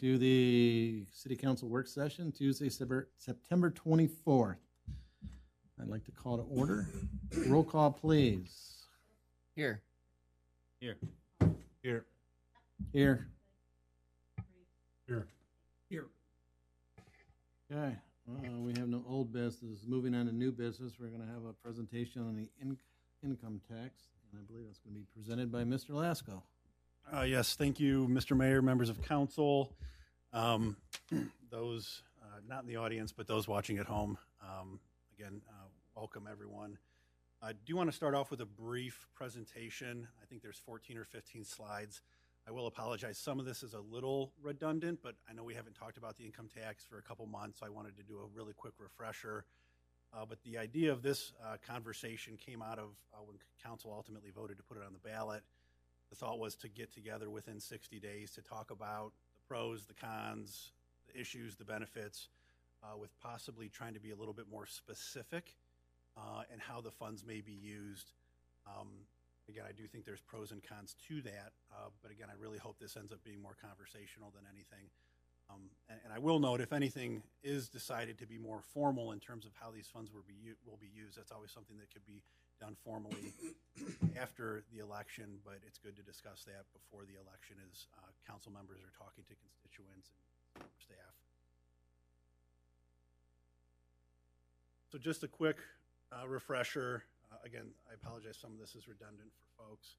to the City Council work session, Tuesday, September 24th. I'd like to call to order. Roll call, please. Here. Here. Here. Here. Here. Here. Okay, we have no old business. Moving on to new business, we're going to have a presentation on the income tax, and I believe that's going to be presented by Mr. Lasko. Yes, thank you, Mr. Mayor, members of council, those not in the audience, but those watching at home. Again, welcome everyone. I do want to start off with a brief presentation. I think there's 14 or 15 slides. I will apologize. Some of this is a little redundant, but I know we haven't talked about the income tax for a couple months, so I wanted to do a really quick refresher. But the idea of this conversation came out of when council ultimately voted to put it on the ballot. The thought was to get together within 60 days to talk about the pros, the cons, the issues, the benefits, with possibly trying to be a little bit more specific and how the funds may be used. Again, I do think there's pros and cons to that, but again, I really hope this ends up being more conversational than anything. And I will note, if anything is decided to be more formal in terms of how these funds will be used, that's always something that could be done formally after the election, but it's good to discuss that before the election as council members are talking to constituents and staff. So just a quick refresher. Again, I apologize, some of this is redundant for folks.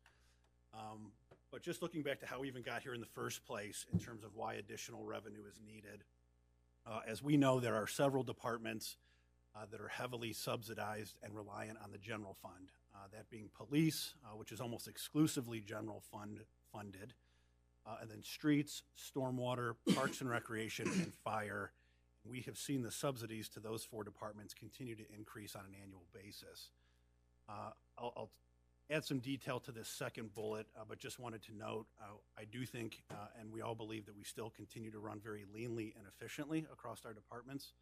But just looking back to how we even got here in the first place in terms of why additional revenue is needed. As we know, there are several departments that are heavily subsidized and reliant on the general fund. That being police, which is almost exclusively general funded, and then streets, stormwater, parks and recreation, and fire. We have seen the subsidies to those four departments continue to increase on an annual basis. I'll add some detail to this second bullet, but just wanted to note, I do think, and we all believe that we still continue to run very leanly and efficiently across our departments,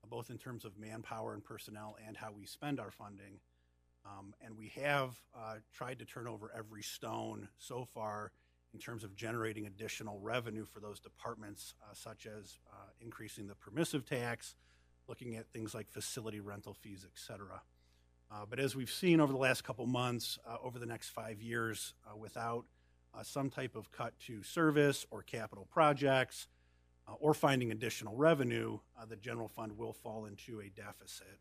both in terms of manpower and personnel and how we spend our funding. And we have tried to turn over every stone so far in terms of generating additional revenue for those departments, such as increasing the permissive tax, looking at things like facility rental fees, et cetera. But as we've seen over the last couple months, over the next 5 years, without some type of cut to service or capital projects or finding additional revenue, the general fund will fall into a deficit.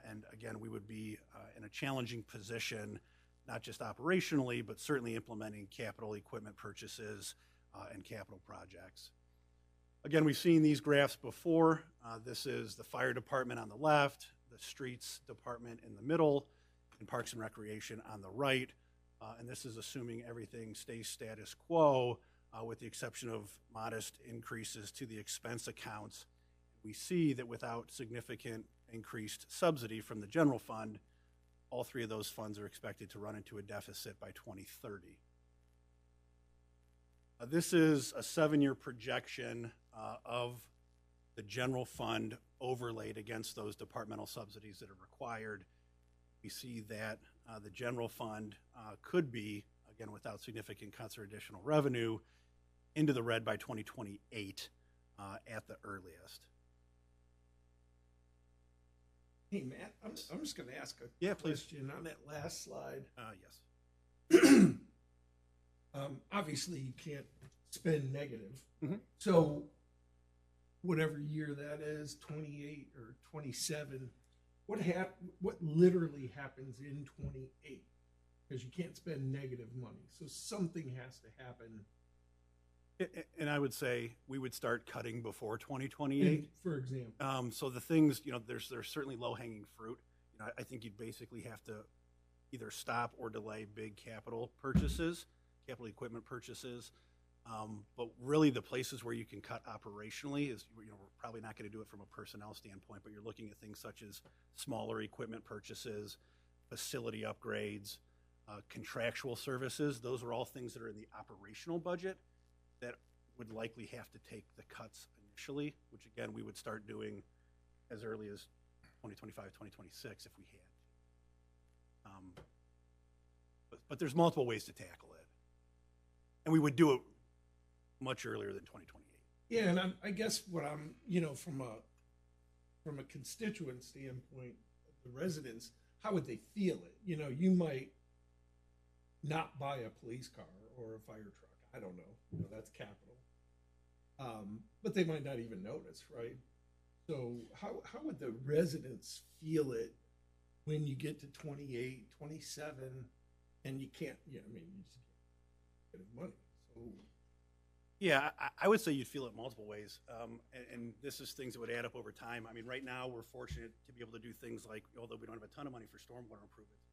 And again, we would be in a challenging position, not just operationally, but certainly implementing capital equipment purchases and capital projects. Again, we've seen these graphs before. This is the fire department on the left, the streets department in the middle, and parks and recreation on the right. And this is assuming everything stays status quo, with the exception of modest increases to the expense accounts. We see that without significant increased subsidy from the general fund, all three of those funds are expected to run into a deficit by 2030. This is a 7-year projection of the general fund overlaid against those departmental subsidies that are required. We see that the general fund could be, again, without significant cuts or additional revenue, into the red by 2028 at the earliest. Hey, Matt, I'm just going to ask a question on that last slide. Yes. Obviously, you can't spend negative. Mm-hmm. So whatever year that is, 28 or 27, what literally happens in 28? Because you can't spend negative money. So something has to happen. And I would say we would start cutting before 2028. For example. So the things, there's certainly low-hanging fruit. I think you'd basically have to either stop or delay big capital equipment purchases. But really the places where you can cut operationally is, we're probably not going to do it from a personnel standpoint, but you're looking at things such as smaller equipment purchases, facility upgrades, contractual services. Those are all things that are in the operational budget that would likely have to take the cuts initially, which again, we would start doing as early as 2025, 2026 if we had. But there's multiple ways to tackle it. And we would do it much earlier than 2028. Yeah, and I guess what I'm, you know, from a constituent standpoint, the residents, how would they feel it? You know, you might not buy a police car or a fire truck. I don't know. You know, that's capital. But they might not even notice, right? So how would the residents feel it when you get to 28, 27, and you can't, you know, I mean, you just can't get money. So Yeah, I would say you'd feel it multiple ways. And this is things that would add up over time. I mean, right now we're fortunate to be able to do things like, although we don't have a ton of money for stormwater improvements,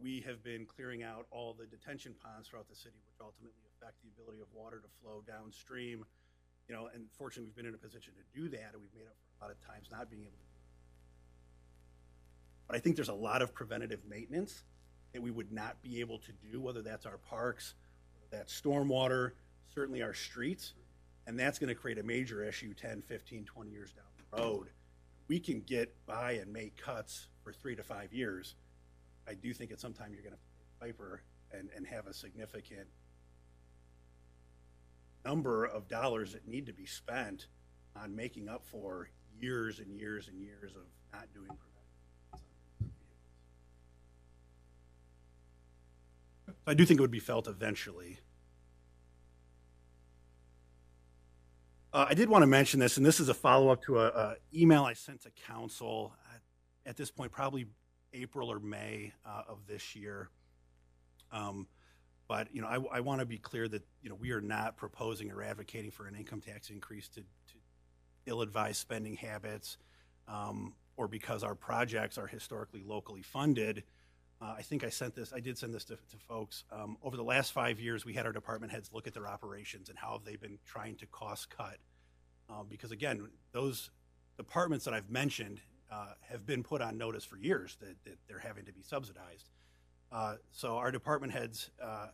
we have been clearing out all the detention ponds throughout the city, which ultimately affect the ability of water to flow downstream. You know, and fortunately we've been in a position to do that, and we've made up for a lot of times not being able to do it. But I think there's a lot of preventative maintenance that we would not be able to do, whether that's our parks, whether that's stormwater, certainly our streets, and that's going to create a major issue 10, 15, 20 years down the road. We can get by and make cuts for 3 to 5 years. I do think at some time you're going to pay Piper and have a significant number of dollars that need to be spent on making up for years and years and years of not doing preventive. I do think it would be felt eventually. I did want to mention this, and this is a follow-up to an email I sent to council at this point, probably April or May of this year. But, you know, I want to be clear that, you know, we are not proposing or advocating for an income tax increase to ill-advised spending habits or because our projects are historically locally funded. I think I did send this to folks. Over the last 5 years, we had our department heads look at their operations and how they've been trying to cost cut. Because again, those departments that I've mentioned have been put on notice for years that they're having to be subsidized. So our department heads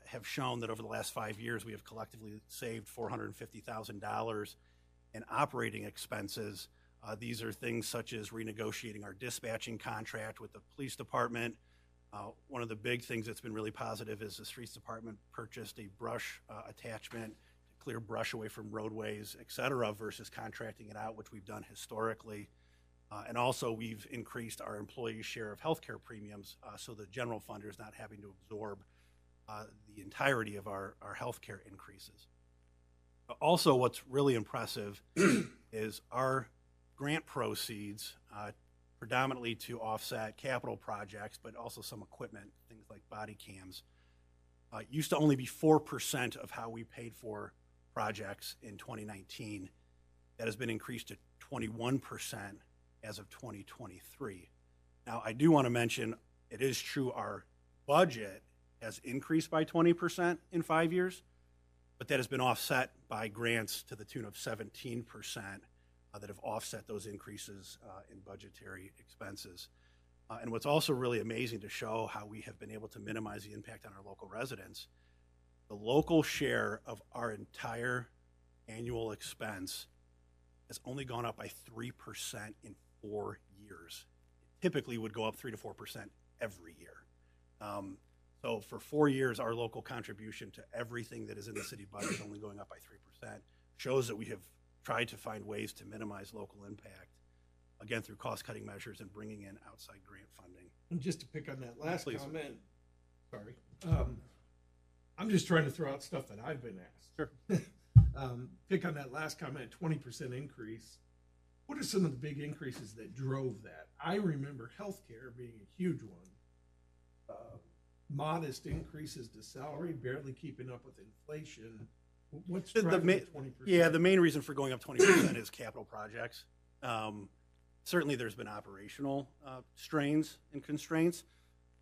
have shown that over the last 5 years, we have collectively saved $450,000 in operating expenses. These are things such as renegotiating our dispatching contract with the police department. One of the big things that's been really positive is the streets department purchased a brush attachment to clear brush away from roadways, et cetera, versus contracting it out, which we've done historically. And also we've increased our employee share of healthcare premiums so the general funder is not having to absorb the entirety of our healthcare increases. Also, what's really impressive is our grant proceeds, predominantly to offset capital projects, but also some equipment, things like body cams, used to only be 4% of how we paid for projects in 2019. That has been increased to 21% as of 2023. Now, I do want to mention, it is true our budget has increased by 20% in 5 years, but that has been offset by grants to the tune of 17% that have offset those increases in budgetary expenses. And what's also really amazing to show how we have been able to minimize the impact on our local residents, the local share of our entire annual expense has only gone up by 3% in 4 years. It typically would go up 3 to 4% every year. So for 4 years, our local contribution to everything that is in the city budget is only going up by 3%. Shows that we have tried to find ways to minimize local impact, again, through cost-cutting measures and bringing in outside grant funding. And just to pick on that last Please. comment, sorry, I'm just trying to throw out stuff that I've been asked. Sure. Pick on that last comment, 20% increase. What are some of the big increases that drove that? I remember healthcare being a huge one. Modest increases to salary, barely keeping up with inflation. What's driving the 20%? Yeah, the main reason for going up 20% is capital projects. Certainly there's been operational strains and constraints,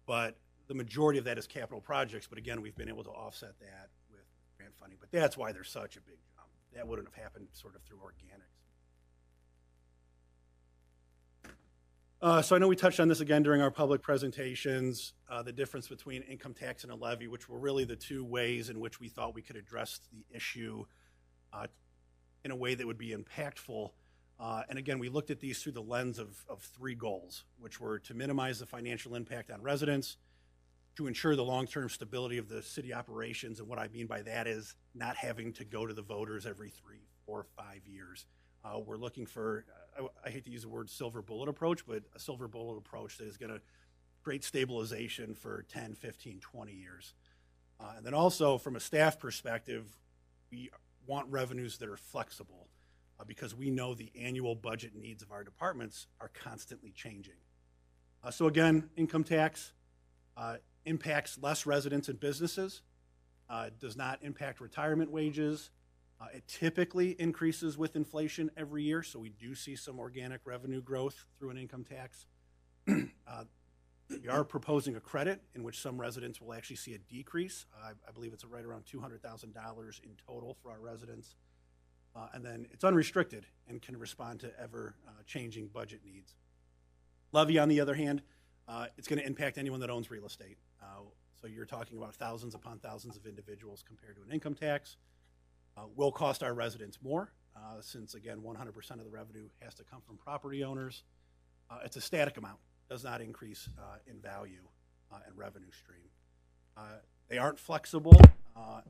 but the majority of that is capital projects. But again, we've been able to offset that with grant funding. But that's why there's such a big jump. That wouldn't have happened sort of through organics. So I know we touched on this again during our public presentations, the difference between income tax and a levy, which were really the two ways in which we thought we could address the issue in a way that would be impactful. And again, we looked at these through the lens of three goals, which were to minimize the financial impact on residents, to ensure the long-term stability of the city operations. And what I mean by that is not having to go to the voters every 3, or 5 years. We're looking for, I hate to use the word silver bullet approach, but a silver bullet approach that is going to create stabilization for 10, 15, 20 years. And then also from a staff perspective, we want revenues that are flexible because we know the annual budget needs of our departments are constantly changing. So again, income tax impacts less residents and businesses, does not impact retirement wages. It typically increases with inflation every year, so we do see some organic revenue growth through an income tax. We are proposing a credit in which some residents will actually see a decrease. I believe it's right around $200,000 in total for our residents. And then it's unrestricted and can respond to ever-changing budget needs. Levy, on the other hand, it's going to impact anyone that owns real estate. So you're talking about thousands upon thousands of individuals compared to an income tax. Will cost our residents more since, again, 100% of the revenue has to come from property owners. It's a static amount, does not increase in value and revenue stream. They aren't flexible,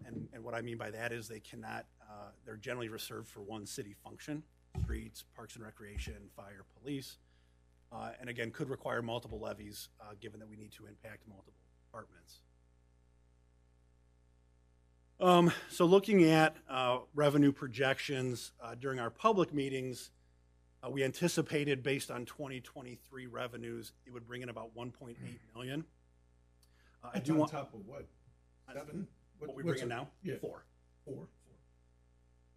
and what I mean by that is they cannot, they're generally reserved for one city function: streets, parks and recreation, fire, police, and again, could require multiple levies given that we need to impact multiple departments. So looking at revenue projections during our public meetings, we anticipated based on 2023 revenues, it would bring in about $1.8 million. I do want top of what? 7? What we bring in now? Yeah. 4.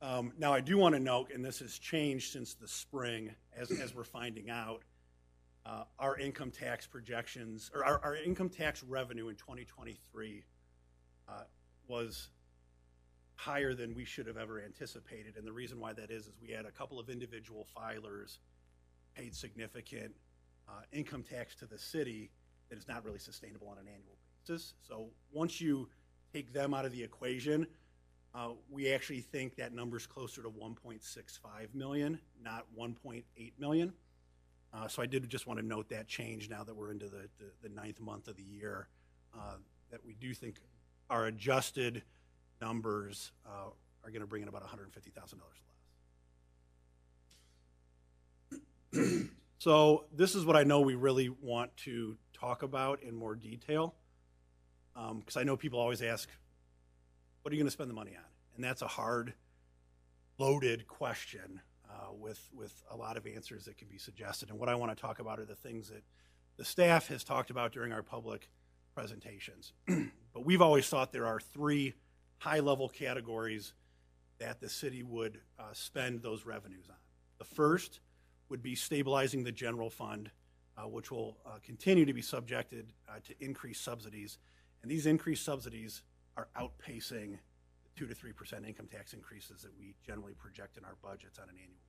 4. Now I do want to note, and this has changed since the spring, as we're finding out, our income tax projections, or our income tax revenue in 2023 was higher than we should have ever anticipated. And the reason why that is we had a couple of individual filers paid significant income tax to the city that is not really sustainable on an annual basis. So once you take them out of the equation, we actually think that number's closer to 1.65 million, not 1.8 million. So I did just want to note that change now that we're into the 9th month of the year, that we do think our adjusted numbers are going to bring in about $150,000 less. So this is what I know we really want to talk about in more detail, because I know people always ask, what are you going to spend the money on? And that's a hard, loaded question with a lot of answers that can be suggested. And what I want to talk about are the things that the staff has talked about during our public presentations. But we've always thought there are 3 high-level categories that the city would spend those revenues on. The first would be stabilizing the general fund, which will continue to be subjected to increased subsidies. And these increased subsidies are outpacing the 2 to 3% income tax increases that we generally project in our budgets on an annual basis.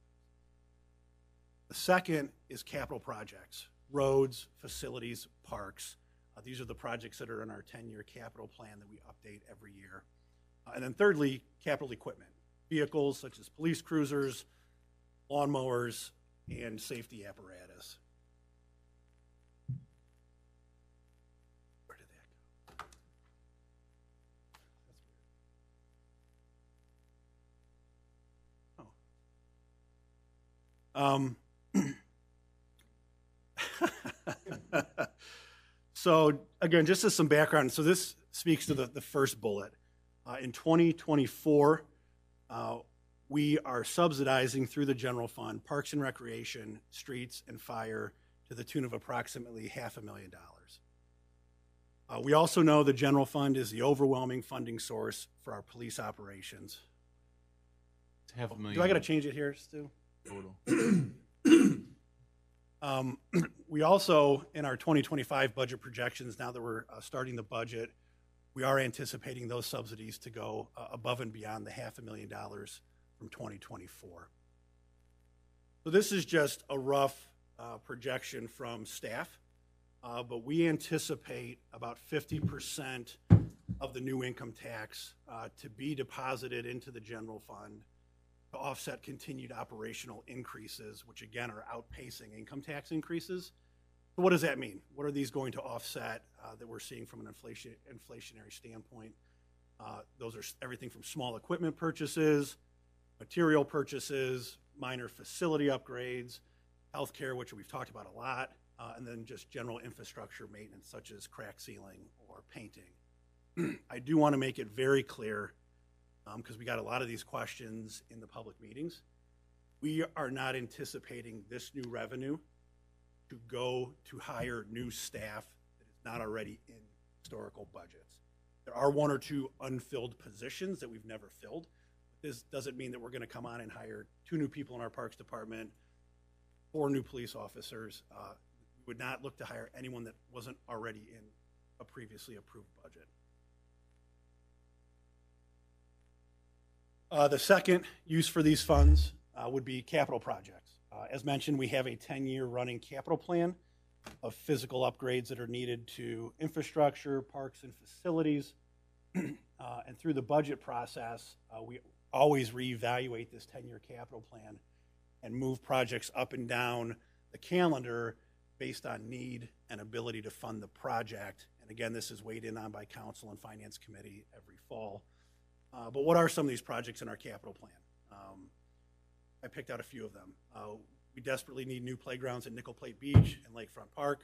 The second is capital projects: roads, facilities, parks. These are the projects that are in our 10-year capital plan that we update every year. And then thirdly, capital equipment: vehicles such as police cruisers, lawnmowers, and safety apparatus. Where did that go? That's weird. So again, just as some background, so this speaks to the first bullet. In 2024, we are subsidizing through the general fund parks and recreation, streets, and fire to the tune of approximately $500,000. We also know the general fund is the overwhelming funding source for our police operations. It's $500,000. Do I got to change it here, Stu? Total. We also, in our 2025 budget projections, now that we're starting the budget, we are anticipating those subsidies to go above and beyond the $500,000 from 2024. So this is just a rough projection from staff, but we anticipate about 50% of the new income tax to be deposited into the general fund to offset continued operational increases, which again are outpacing income tax increases. So what does that mean? What are these going to offset that we're seeing from an inflationary standpoint? Those are everything from small equipment purchases, material purchases, minor facility upgrades, healthcare, which we've talked about a lot, and then just general infrastructure maintenance such as crack sealing or painting. I do want to make it very clear, because we got a lot of these questions in the public meetings. We are not anticipating this new revenue to go to hire new staff that is not already in historical budgets. There are one or two unfilled positions that we've never filled. This doesn't mean that we're going to come on and hire 2 new people in our Parks Department, 4 new police officers. We would not look to hire anyone that wasn't already in a previously approved budget. The second use for these funds would be capital projects. As mentioned, we have a 10-year running capital plan of physical upgrades that are needed to infrastructure, parks, and facilities. And through the budget process, we always reevaluate this 10-year capital plan and move projects up and down the calendar based on need and ability to fund the project. And again, this is weighed in on by council and finance committee every fall. But what are some of these projects in our capital plan? I picked out a few of them. We desperately need new playgrounds at Nickel Plate Beach and Lakefront Park.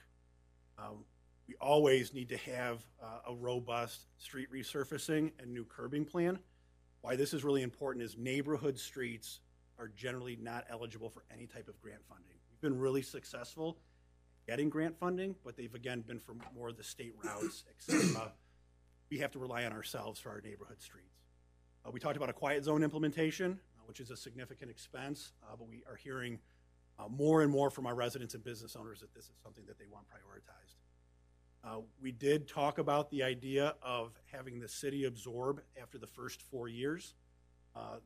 We always need to have a robust street resurfacing and new curbing plan. Why this is really important is neighborhood streets are generally not eligible for any type of grant funding. We've been really successful getting grant funding, but they've again been for more of the state routes, et cetera. We have to rely on ourselves for our neighborhood streets. We talked about a quiet zone implementation, which is a significant expense, but we are hearing more and more from our residents and business owners that this is something that they want prioritized. We did talk about the idea of having the city absorb, after the first 4 years,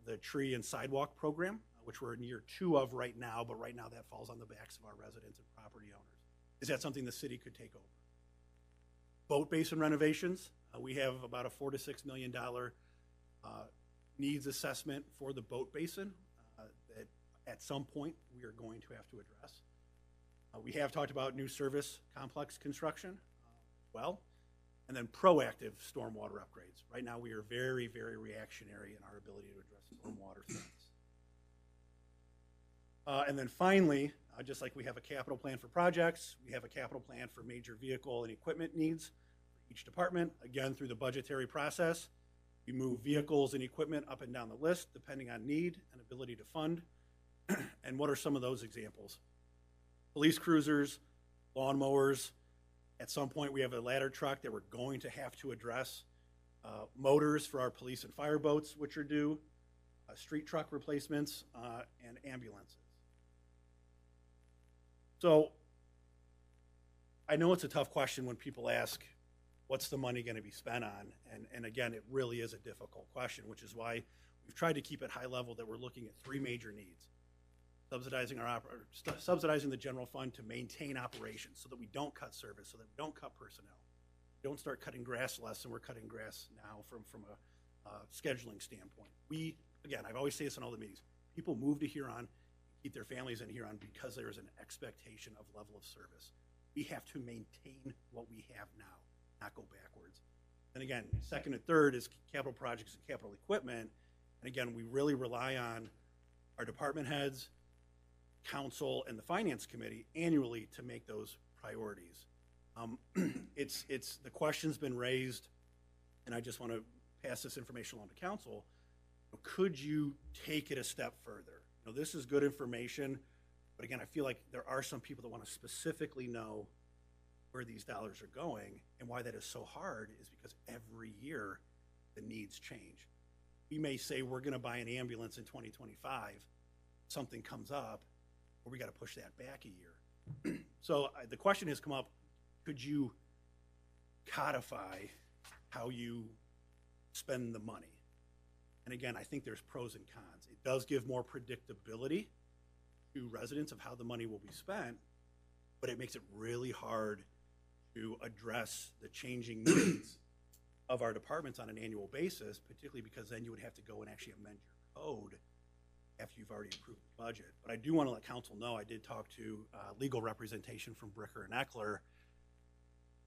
the tree and sidewalk program, which we're in year 2 of right now, but right now that falls on the backs of our residents and property owners. Is that something the city could take over? Boat basin renovations, we have about a $4 to $6 million needs assessment for the boat basin that at some point we are going to have to address. We have talked about new service complex construction as well, and then proactive stormwater upgrades. Right now we are very, very reactionary in our ability to address stormwater things. And then finally, just like we have a capital plan for projects, we have a capital plan for major vehicle and equipment needs for each department. Again, through the budgetary process, we move vehicles and equipment up and down the list depending on need and ability to fund. And what are some of those examples? Police cruisers, lawnmowers. At some point, we have a ladder truck that we're going to have to address. Motors for our police and fire boats, which are due. Street truck replacements, and ambulances. So I know it's a tough question when people ask, what's the money going to be spent on? And again, it really is a difficult question, which is why we've tried to keep it high level that we're looking at 3 major needs. Subsidizing the general fund to maintain operations so that we don't cut service, so that we don't cut personnel. We don't start cutting grass less than we're cutting grass now from a scheduling standpoint. Again, I've always said this in all the meetings, people move to Huron, keep their families in Huron because there's an expectation of level of service. We have to maintain what we have now, not go backwards. And again, second and third is capital projects and capital equipment. And again, we really rely on our department heads, council, and the finance committee annually to make those priorities. The question's been raised, and I just want to pass this information along to council. Could you take it a step further? This is good information, but again, I feel like there are some people that want to specifically know where these dollars are going, and why that is so hard is because every year the needs change. We may say we're going to buy an ambulance in 2025, something comes up, or we got to push that back a year. So the question has come up, could you codify how you spend the money? And again, I think there's pros and cons. It does give more predictability to residents of how the money will be spent, but it makes it really hard to address the changing needs of our departments on an annual basis, particularly because then you would have to go and actually amend your code after you've already approved the budget. But I do want to let council know, I did talk to legal representation from Bricker and Eckler.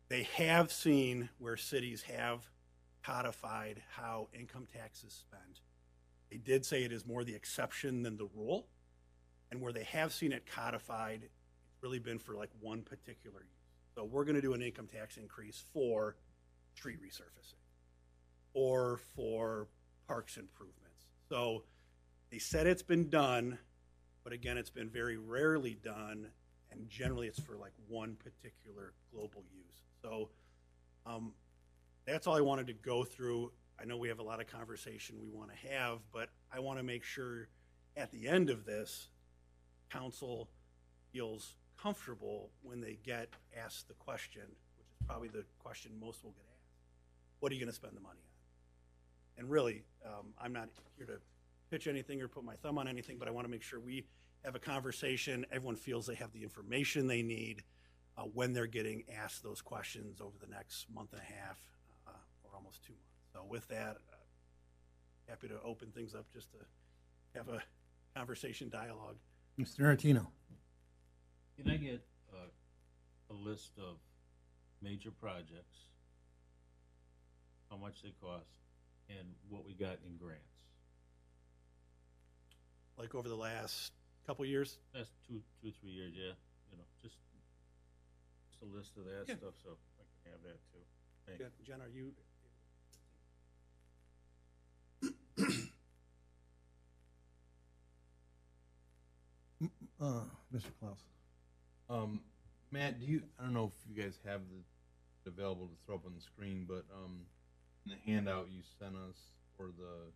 They have seen where cities have codified how income tax is spent. They did say it is more the exception than the rule. And where they have seen it codified, it's really been for like one particular use. So we're going to do an income tax increase for street resurfacing or for parks improvements. So they said it's been done, but again, it's been very rarely done, and generally it's for like one particular global use. So that's all I wanted to go through. I know we have a lot of conversation we want to have, but I want to make sure at the end of this, council feels comfortable when they get asked the question, which is probably the question most will get asked. What are you going to spend the money on? And really, I'm not here to pitch anything or put my thumb on anything, but I want to make sure we have a conversation. Everyone feels they have the information they need when they're getting asked those questions over the next month and a half or almost 2 months. So with that, happy to open things up just to have a conversation dialogue. Mr. Artino. Can I get a list of major projects, how much they cost, and what we got in grants? Like over the last couple years? That's 2, 3 years, yeah. You know, just a list of that Yeah. stuff, so I can have that too. Thanks. Jen, are you? Mr. Klaus. Matt, I don't know if you guys have it available to throw up on the screen, but in the handout you sent us for the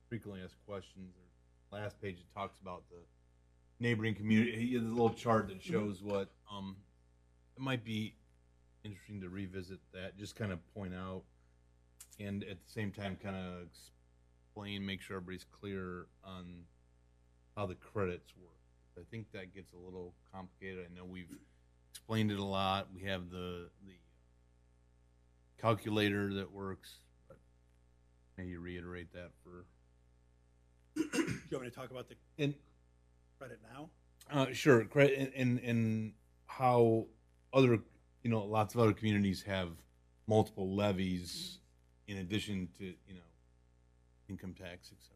frequently asked questions, the last page it talks about the neighboring community. The little chart that shows what it might be interesting to revisit that, just kind of point out, and at the same time kind of explain, make sure everybody's clear on how the credits work. I think that gets a little complicated. I know we've explained it a lot. We have the calculator that works, but may you reiterate that for? Do you want me to talk about the credit now? Sure. Credit and how other, lots of other communities have multiple levies in addition to, income tax, et cetera.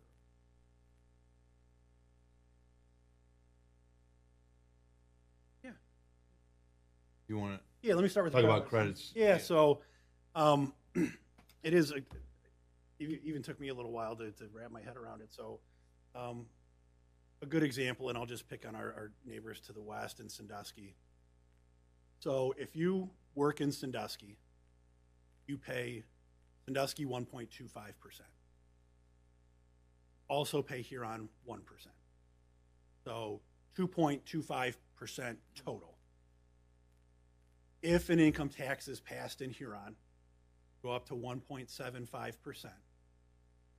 You want to Yeah, let me start with talk the about credits? Yeah, so it is even took me a little while to wrap my head around it. So a good example, and I'll just pick on our neighbors to the west in Sandusky. So if you work in Sandusky, you pay Sandusky 1.25%. Also pay Huron 1%. So 2.25% total. If an income tax is passed in Huron, go up to 1.75%.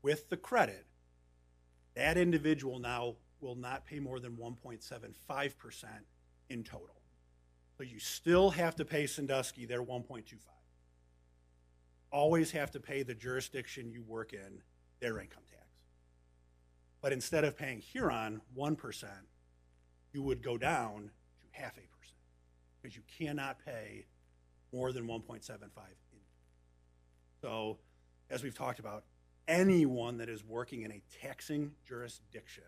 With the credit, that individual now will not pay more than 1.75% in total. So you still have to pay Sandusky their 1.25. Always have to pay the jurisdiction you work in their income tax. But instead of paying Huron 1%, you would go down to 0.5%. Because you cannot pay more than 1.75. So, as we've talked about, anyone that is working in a taxing jurisdiction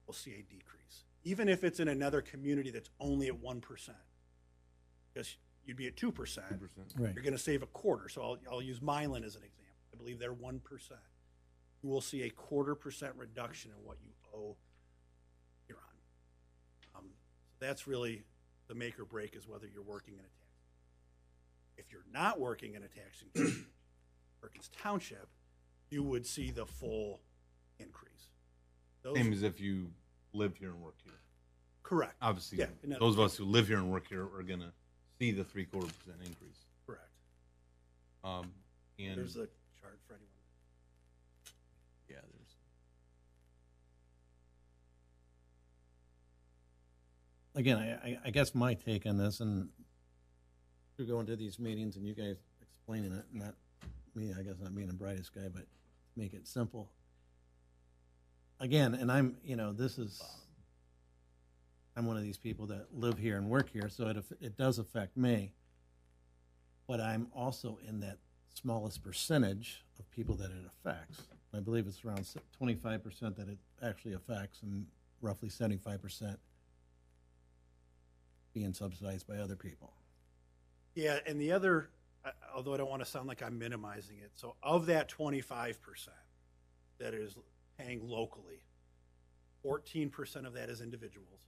will see a decrease, even if it's in another community that's only at 1%. Because you'd be at 2%. 2%. Right. You're going to save a quarter. So I'll use Milan as an example. I believe they're 1%. You will see a 0.25% reduction in what you owe Huron. So that's really the make or break, is whether you're working in a tax. If you're not working in a taxing community, Perkins Township, you would see the full increase. Same as if you lived here and worked here. Correct. Obviously, Yeah, those of us who live here and work here are going to see the 0.75% increase. Correct. And there's a chart for anyone. Yeah, there's. Again, I guess my take on this, and we're going to these meetings and you guys explaining it, not me, I guess, not being the brightest guy, but make it simple. Again, and I'm one of these people that live here and work here, so it does affect me. But I'm also in that smallest percentage of people that it affects. I believe it's around 25% that it actually affects, and roughly 75% being subsidized by other people. Yeah, and the other, although I don't want to sound like I'm minimizing it, so of that 25% that is paying locally, 14% of that is individuals,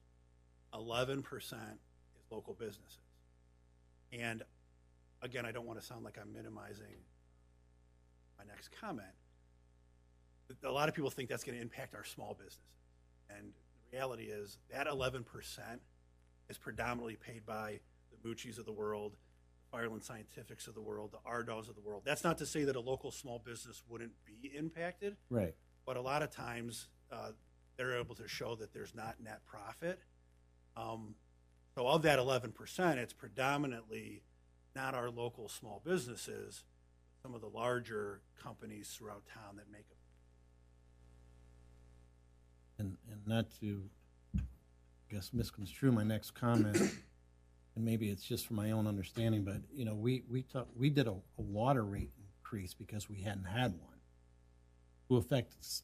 11% is local businesses. And again, I don't want to sound like I'm minimizing my next comment. A lot of people think that's going to impact our small businesses. And the reality is that 11% is predominantly paid by the Mucci's of the world, the Fireland Scientifics of the world, the Ardos of the world. That's not to say that a local small business wouldn't be impacted. Right. But a lot of times they're able to show that there's not net profit. So of that 11%, it's predominantly not our local small businesses, some of the larger companies throughout town that make up. And not to, I guess, misconstrue my next comment, and maybe it's just for my own understanding, but, you know, we did a water rate increase because we hadn't had one, who affects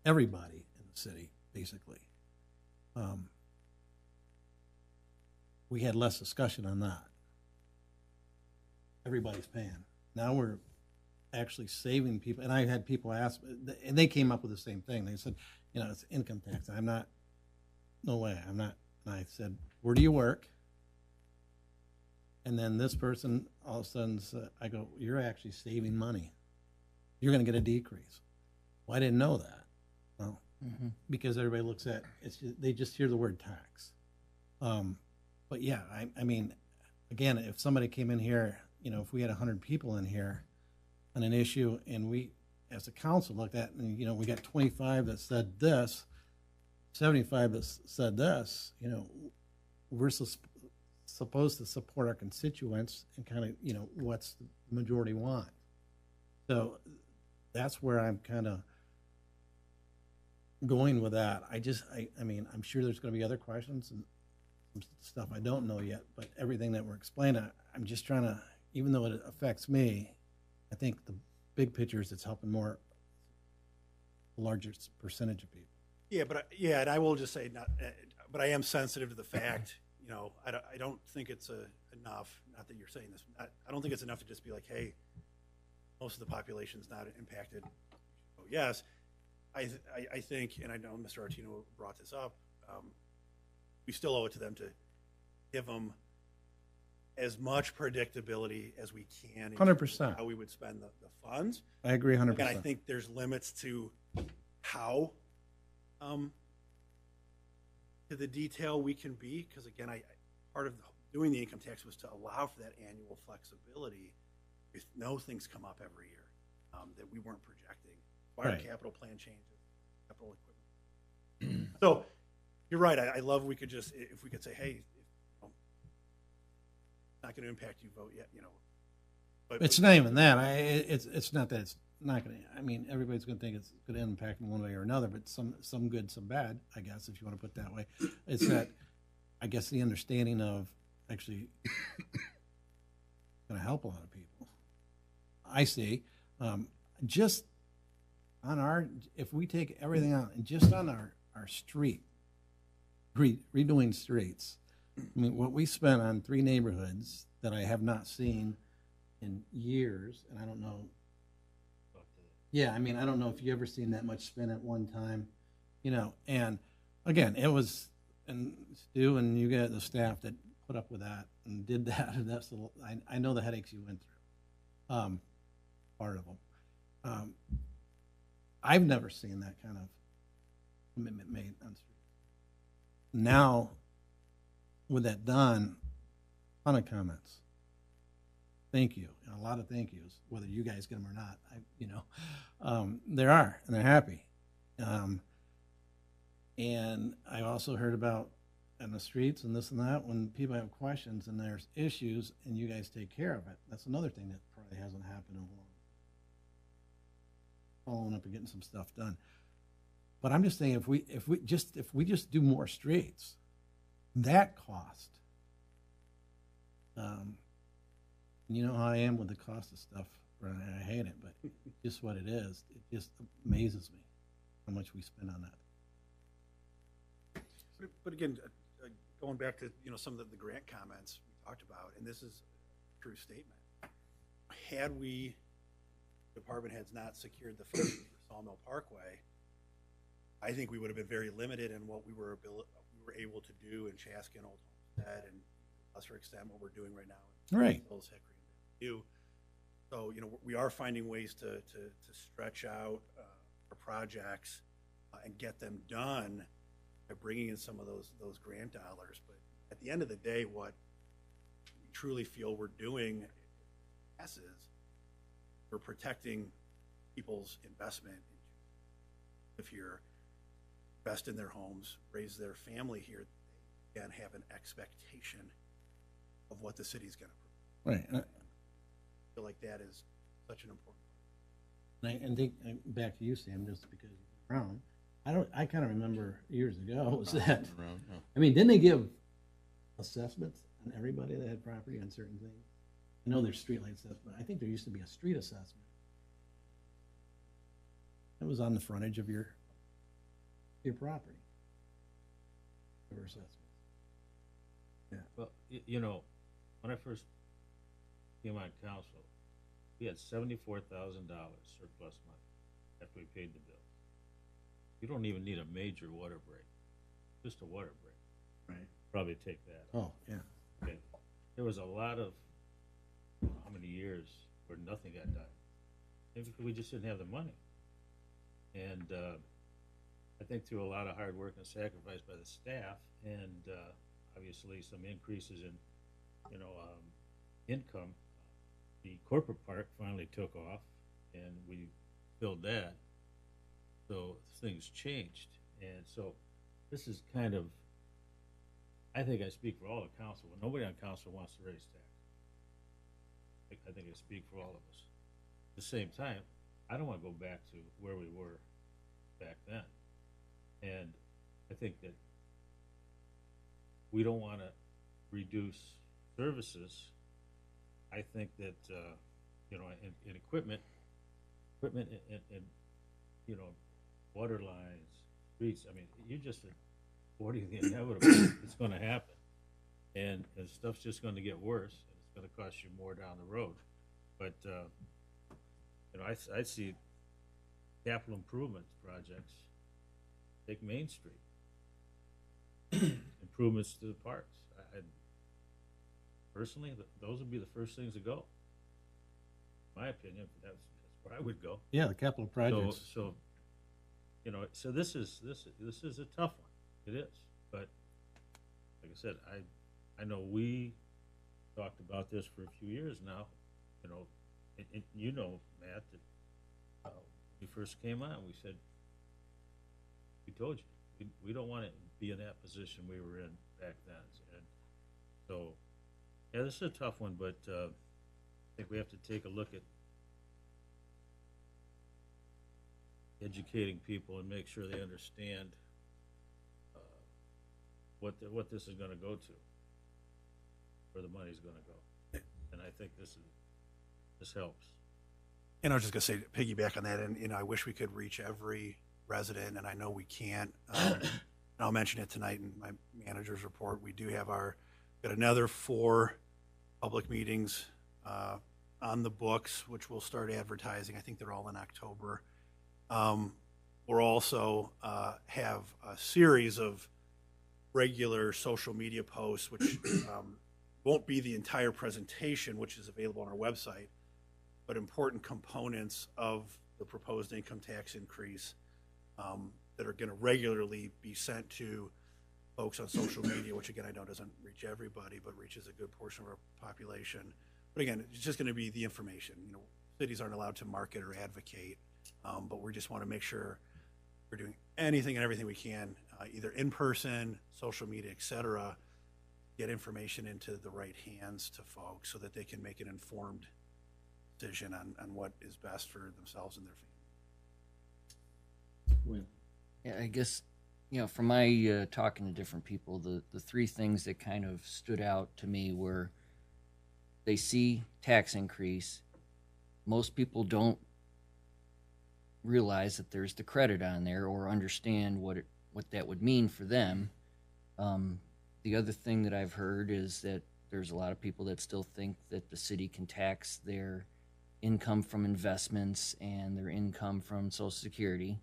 everybody in the city, basically. We had less discussion on that. Everybody's paying. Now we're actually saving people, and I had people ask, and they came up with the same thing. They said, you know, it's income tax. I'm not, no way, I'm not. And I said, where do you work? And then this person all of a sudden said, I go, you're actually saving money. You're going to get a decrease. Well, I didn't know that. Well, because everybody looks at it's just, they just hear the word tax. But yeah, I mean, again, if somebody came in here, you know, if we had 100 people in here on an issue, and we, as a council, looked at, and you know, we got 25 that said this, 75 that said this, you know, we're supposed to support our constituents and kind of, you know, what's the majority want. So that's where I'm kind of going with that. I mean, I'm sure there's going to be other questions and some stuff I don't know yet, but everything that we're explaining, I'm just trying to, even though it affects me, I think the big picture is it's helping more, the larger percentage of people. Yeah, but and I will just say, not, but I am sensitive to the fact, you know, I don't think it's enough. Not that you're saying this. I don't think it's enough to just be like, hey, most of the population's not impacted. Oh, yes, I think, and I know Mr. Artino brought this up. We still owe it to them to give them as much predictability as we can. 100%. How we would spend the funds. I agree 100%. And I think there's limits to how, to the detail we can be. Because again, part of doing the income tax was to allow for that annual flexibility. If no things come up every year that we weren't projecting. Our Right. capital plan changes, capital equipment. So you're right. I love if we could say, hey, it's not going to impact you, vote yet, you know. But It's not even that. It's not that it's not going to. I mean, everybody's going to think it's going to impact in one way or another, but some good, some bad, I guess, if you want to put it that way. It's that, I guess, the understanding of actually going to help a lot of people. I see. Just on if we take everything out and just on our street, redoing streets, I mean, what we spent on 3 neighborhoods that I have not seen in years, and I don't know. Yeah, I mean, I don't know if you ever seen that much spent at one time, you know. And again, it was, and Stu and you got the staff that put up with that and did that. And that's I know the headaches you went through. Part of them. I've never seen that kind of commitment made on streets. Now, with that done, a ton of comments. Thank you. A lot of thank yous, whether you guys get them or not. There are, and they're happy. And I also heard about on the streets and this and that, when people have questions and there's issues and you guys take care of it. That's another thing that probably hasn't happened in a long time. Following up and getting some stuff done. But I'm just saying, if we just do more streets, that cost, you know how I am with the cost of stuff I hate it, but just what it is. It just amazes me how much we spend on that. But again, going back to, some of the grant comments we talked about, and this is a true statement. Had we, department heads, not secured the funding for Sawmill Parkway, I think we would have been very limited in what we were able to do in Chaska and Old Homestead, and to a lesser extent what we're doing right now in Right. Hills, Hickory, and View. So, we are finding ways to stretch out our projects and get them done by bringing in some of those grant dollars. But at the end of the day, what we truly feel we're doing is we're protecting people's investment. If you're invest in their homes, raise their family here, they can have an expectation of what the city's going to provide. Right. I feel like that is such an important part. And think back to you, Sam, just because you're around. I kind of remember years ago was that. Around, yeah. I mean, didn't they give assessments on everybody that had property on certain things? I know there's streetlight assessment. I think there used to be a street assessment. It was on the frontage of your property. There were assessments. Well, when I first came on council, we had $74,000 surplus money after we paid the bill. You don't even need a major water break, just a water break. Right. Probably take that. Oh, yeah. Okay. There was a lot of, how many years where nothing got done? Maybe we just didn't have the money. And I think through a lot of hard work and sacrifice by the staff, and obviously some increases in, income, the corporate park finally took off, and we filled that. So things changed, and so this is kind of, I think I speak for all the council, but nobody on council wants to raise taxes. I think I speak for all of us. At the same time, I don't want to go back to where we were back then. And I think that we don't want to reduce services. I think that, in equipment and water lines, streets, I mean, you're just avoiding the inevitable. It's going to happen. And stuff's just going to get worse, and it's going to cost you more down the road. But, I see capital improvement projects, take Main Street, improvements to the parks. Personally, those would be the first things to go. In my opinion, that's where I would go. Yeah, the capital projects. So this is a tough one. It is, but like I said, I know we talked about this for a few years now. And Matt, that when we first came on, we said, we told you we don't want to be in that position we were in back then. And so, yeah, this is a tough one, but I think we have to take a look at educating people and make sure they understand what this is going to go to, where the money's going to go. And I think this helps. And I was just going to say, piggyback on that, and I wish we could reach every resident, and I know we can't. And I'll mention it tonight in my manager's report. We do have got another 4 public meetings on the books, which we'll start advertising. I think they're all in October. We'll also have a series of regular social media posts, which won't be the entire presentation, which is available on our website, but important components of the proposed income tax increase that are going to regularly be sent to folks on social media, which again, I know doesn't reach everybody, but reaches a good portion of our population. But again, it's just going to be the information. Cities aren't allowed to market or advocate, but we just want to make sure we're doing anything and everything we can, either in person, social media, et cetera, get information into the right hands to folks so that they can make an informed decision on what is best for themselves and their family. Yeah, I guess, from my talking to different people, the 3 things that kind of stood out to me were they see tax increase, most people don't realize that there's the credit on there or understand what that would mean for them. The other thing that I've heard is that there's a lot of people that still think that the city can tax their income from investments and their income from Social Security,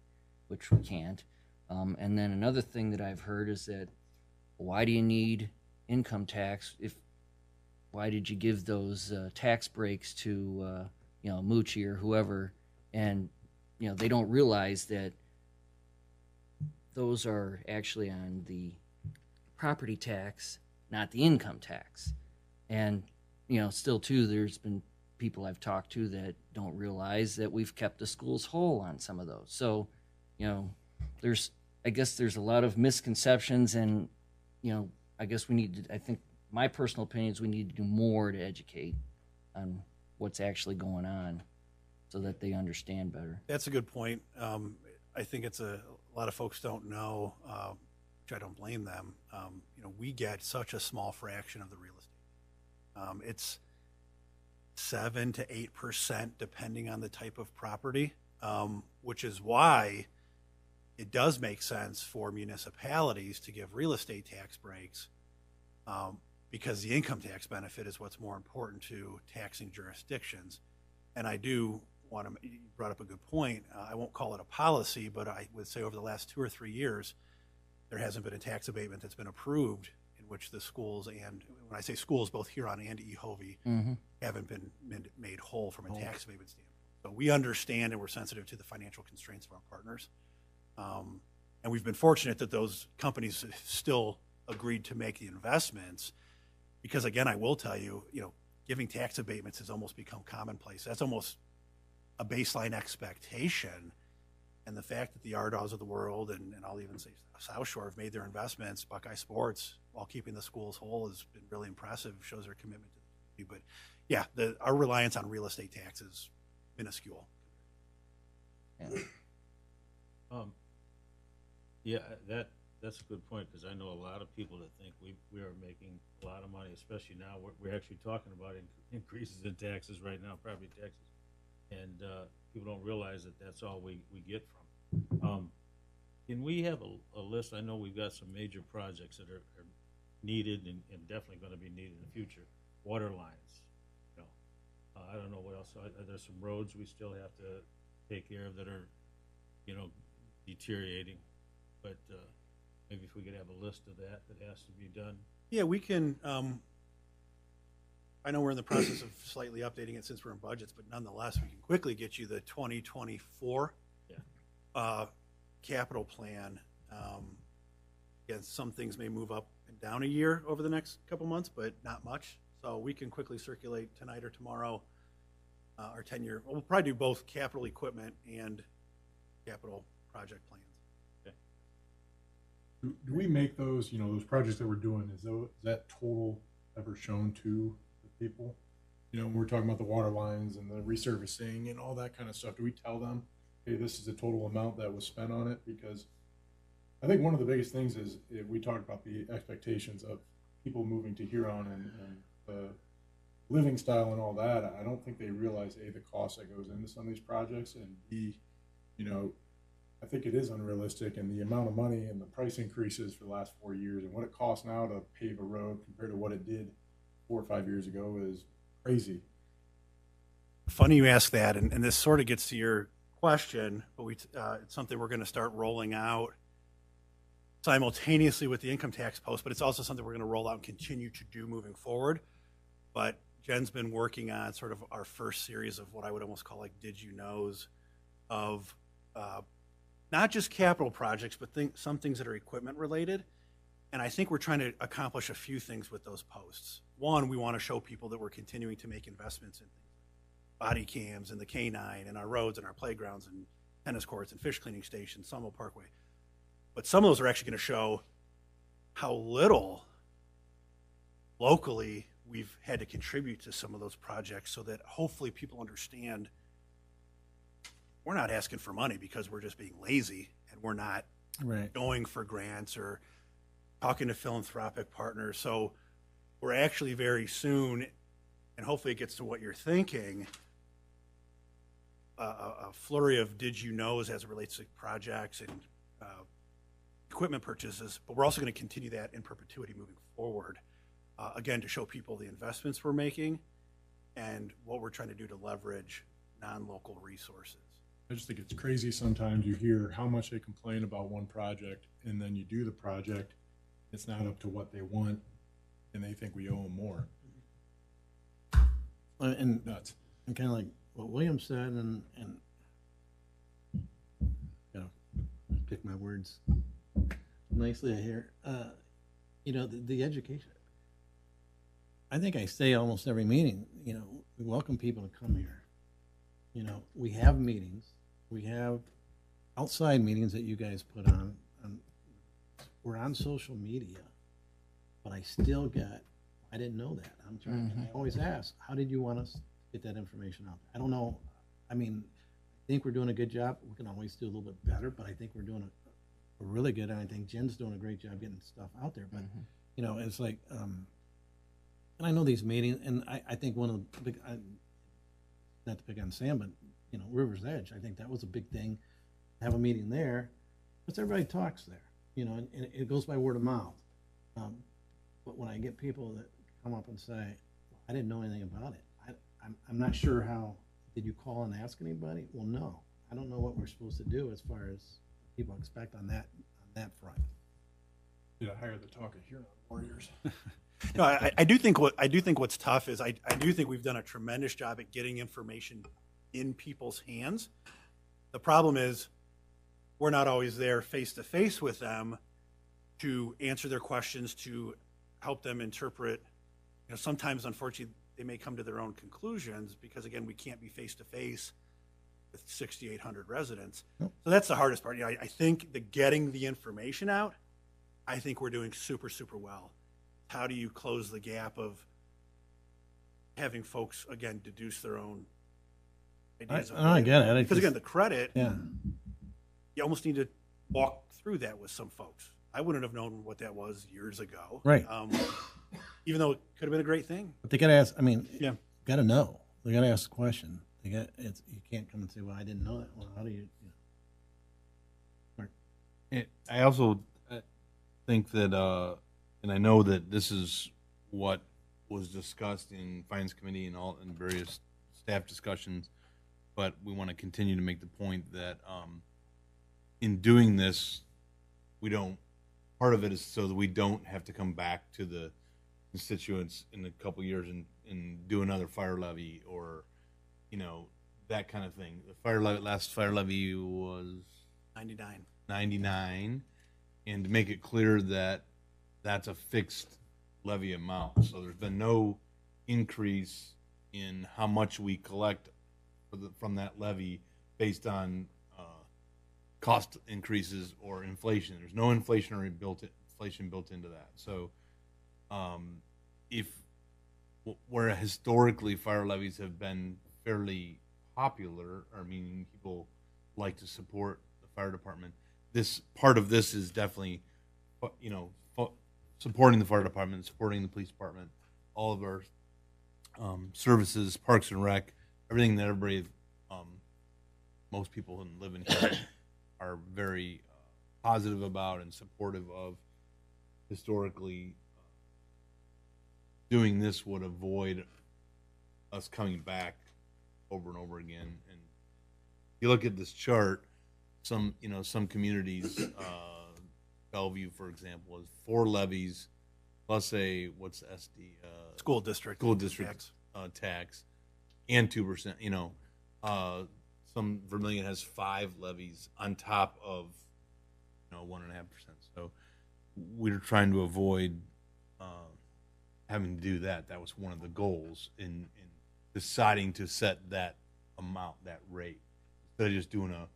which we can't. And then another thing that I've heard is that why do you need income tax why did you give those tax breaks to Moochie or whoever? And they don't realize that those are actually on the property tax, not the income tax. And still too, there's been people I've talked to that don't realize that we've kept the schools whole on some of those. So I guess there's a lot of misconceptions, and I guess I think my personal opinion is we need to do more to educate on what's actually going on so that they understand better. That's a good point. I think it's a lot of folks don't know, which I don't blame them. We get such a small fraction of the real estate. It's 7 to 8% depending on the type of property, which is why it does make sense for municipalities to give real estate tax breaks, because the income tax benefit is what's more important to taxing jurisdictions. And I do want to, you brought up a good point. I won't call it a policy, but I would say over the last 2 or 3 years, there hasn't been a tax abatement that's been approved in which the schools, and when I say schools, both Huron and EHOVI, haven't been made whole from a tax abatement standpoint. So we understand and we're sensitive to the financial constraints of our partners. And we've been fortunate that those companies still agreed to make the investments, because again, I will tell you, giving tax abatements has almost become commonplace. That's almost a baseline expectation. And the fact that the Ardaws of the world, and I'll even say South Shore, have made their investments, Buckeye Sports, while keeping the schools whole, has been really impressive, shows their commitment to the community. But yeah, our reliance on real estate tax is minuscule. Yeah. That's a good point, because I know a lot of people that think we are making a lot of money, especially now. We're actually talking about increases in taxes right now, property taxes, and people don't realize that that's all we get from. Can we have a list? I know we've got some major projects that are needed and definitely going to be needed in the future. Water lines, I don't know what else. Are there some roads we still have to take care of that are, deteriorating? But maybe if we could have a list of that has to be done. Yeah, we can. I know we're in the process of slightly updating it since we're in budgets, but nonetheless, we can quickly get you the 2024 capital plan. Again, some things may move up and down a year over the next couple months, but not much. So we can quickly circulate tonight or tomorrow our 10-year. We'll probably do both capital equipment and capital project plans. Do we make those, those projects that we're doing, is that total ever shown to the people? When we're talking about the water lines and the resurfacing and all that kind of stuff, do we tell them, hey, this is the total amount that was spent on it? Because I think one of the biggest things is we talked about the expectations of people moving to Huron and the living style and all that. I don't think they realize, A, the cost that goes into some of these projects, and B, I think it is unrealistic, and the amount of money and the price increases for the last 4 years and what it costs now to pave a road compared to what it did 4 or 5 years ago is crazy. Funny you ask that, and this sort of gets to your question, but it's something we're going to start rolling out simultaneously with the income tax post, but it's also something we're going to roll out and continue to do moving forward. But Jen's been working on sort of our first series of what I would almost call like did you knows of not just capital projects, but some things that are equipment related. And I think we're trying to accomplish a few things with those posts. One, we want to show people that we're continuing to make investments in things like body cams and the K9 and our roads and our playgrounds and tennis courts and fish cleaning stations, Sawmill Parkway. But some of those are actually going to show how little locally we've had to contribute to some of those projects, so that hopefully people understand we're not asking for money because we're just being lazy, and we're not going for grants or talking to philanthropic partners. So we're actually very soon, and hopefully it gets to what you're thinking, a flurry of did you knows as it relates to projects and equipment purchases, but we're also going to continue that in perpetuity moving forward. Again, to show people the investments we're making and what we're trying to do to leverage non-local resources. I just think it's crazy sometimes you hear how much they complain about one project and then you do the project, it's not up to what they want and they think we owe them more. And Nuts. kind of like what William said, and you know, pick my words nicely here. You know, the education. I think I say almost every meeting, you know, we welcome people to come here. You know, we have meetings. We have outside meetings that you guys put on. We're on social media, but I still get, I didn't know that. I'm trying, I always ask, how did you want us to get that information out? I don't know. I mean, I think we're doing a good job. We can always do a little bit better, but I think we're doing a really good, and I think Jen's doing a great job getting stuff out there. But, you know, it's like, and I know these meetings, and I think one of the big, not to pick on Sam, but, you know, River's Edge, I think that was a big thing. Have a meeting there, because everybody talks there, you know, and it goes by word of mouth. But when I get people that come up and say, I didn't know anything about it, I'm not sure how, did you call and ask anybody? Well, no. I don't know what we're supposed to do as far as people expect on that front. Did I hire the talk of Huron warriors? No, I do think what's tough is I do think we've done a tremendous job at getting information in people's hands. The problem is we're not always there face to face with them to answer their questions, to help them interpret. You know, sometimes, unfortunately, they may come to their own conclusions because, again, we can't be face to face with 6,800 residents. So that's the hardest part. You know, I think getting the information out, I think we're doing super, super well. How do you close the gap of having folks, again, deduce their own ideas? I get it. Because, again, the credit, Yeah. you almost need to walk through that with some folks. I wouldn't have known what that was years ago. Right. Even though it could have been a great thing. But they got to ask, I mean, Yeah. got to know. They got to ask the question. You can't come and say, well, I didn't know that. Well, how do you know? I also think that, and I know that this is what was discussed in Finance Committee and all in various staff discussions, but we want to continue to make the point that in doing this, part of it is so that we don't have to come back to the constituents in a couple of years and do another fire levy or, you know, that kind of thing. The last fire levy was 99, and to make it clear that that's a fixed levy amount. So there's been no increase in how much we collect from that levy based on cost increases or inflation. There's no inflation built into that. So where historically fire levies have been fairly popular, or meaning people like to support the fire department, this part of this is definitely, you know, supporting the fire department, supporting the police department, all of our services, parks and rec, everything that everybody, most people who live in here are very positive about and supportive of. Historically, doing this would avoid us coming back over and over again. And you look at this chart, some communities, Bellevue, for example, is 4 levies plus what's SD? School district tax and 2%. You know, some Vermillion has 5 levies on top of 1.5%. So we're trying to avoid having to do that. That was one of the goals in deciding to set that amount, that rate, instead of just doing a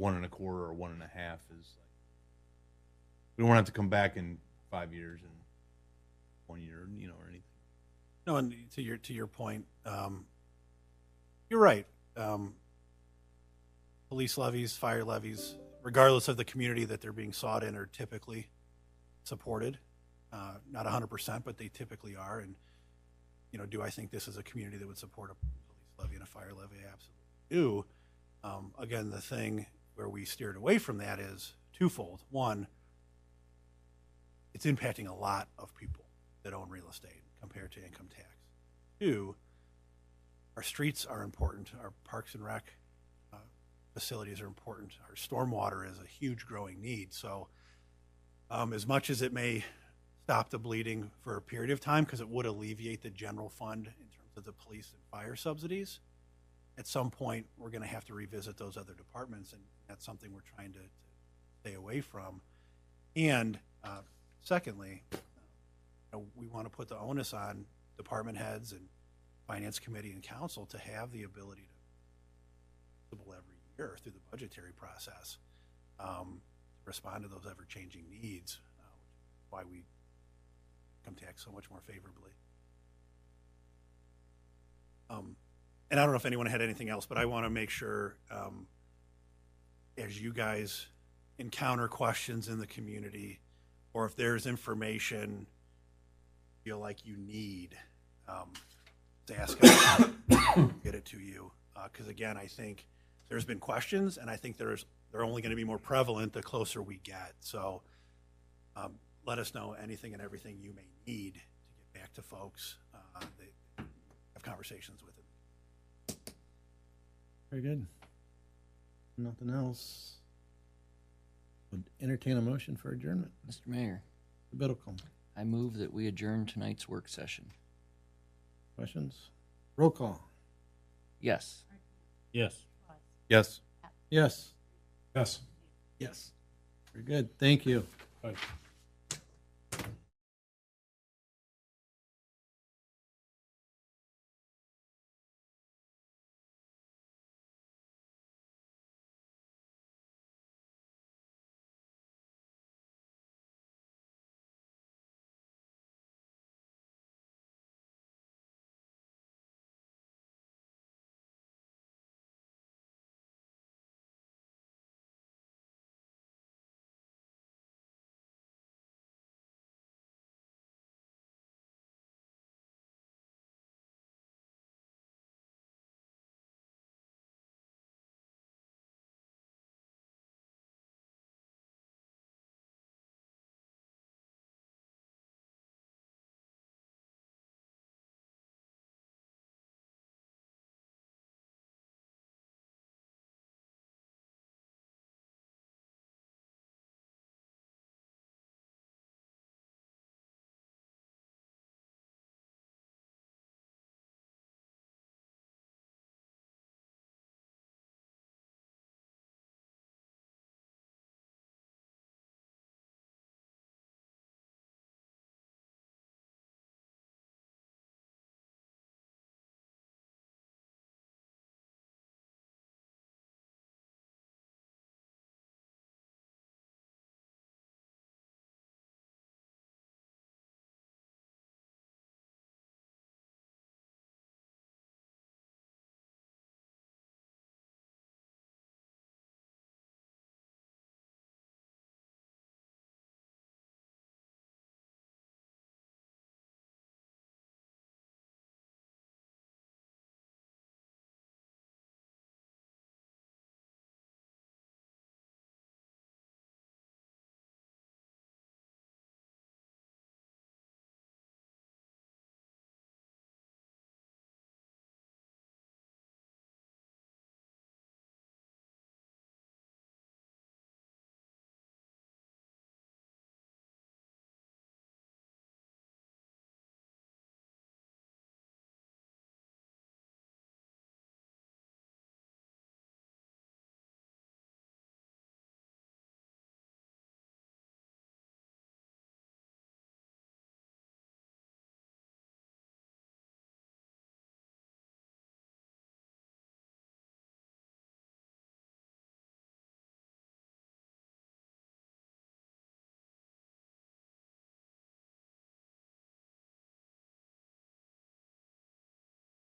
1.25 or 1.5. Is like we don't have to come back in 5 years and 1 year, or anything. No, and to your point, you're right. Police levies, fire levies, regardless of the community that they're being sought in, are typically supported. Not 100%, but they typically are. And do I think this is a community that would support a police levy and a fire levy? I absolutely do. Again, the thing where we steered away from that is twofold. One, it's impacting a lot of people that own real estate compared to income tax. Two, our streets are important. Our parks and rec facilities are important. Our stormwater is a huge growing need. So as much as it may stop the bleeding for a period of time, because it would alleviate the general fund in terms of the police and fire subsidies, at some point we're going to have to revisit those other departments, and that's something we're trying to stay away from. And secondly, we want to put the onus on department heads and finance committee and council to have the ability to every year through the budgetary process to respond to those ever-changing needs, which is why we income tax so much more favorably. And I don't know if anyone had anything else, but I want to make sure as you guys encounter questions in the community, or if there's information you feel like you need, to ask us, get it to you. Because again, I think there's been questions, and I think they're only going to be more prevalent the closer we get. So let us know anything and everything you may need to get back to folks that have conversations with it. Very good. Nothing else. Would entertain a motion for adjournment. Mr. Mayor, Biddlecombe. I move that we adjourn tonight's work session. Questions? Roll call. Yes. Yes. Yes. Yes. Yes. Yes. Very good. Thank you. Bye.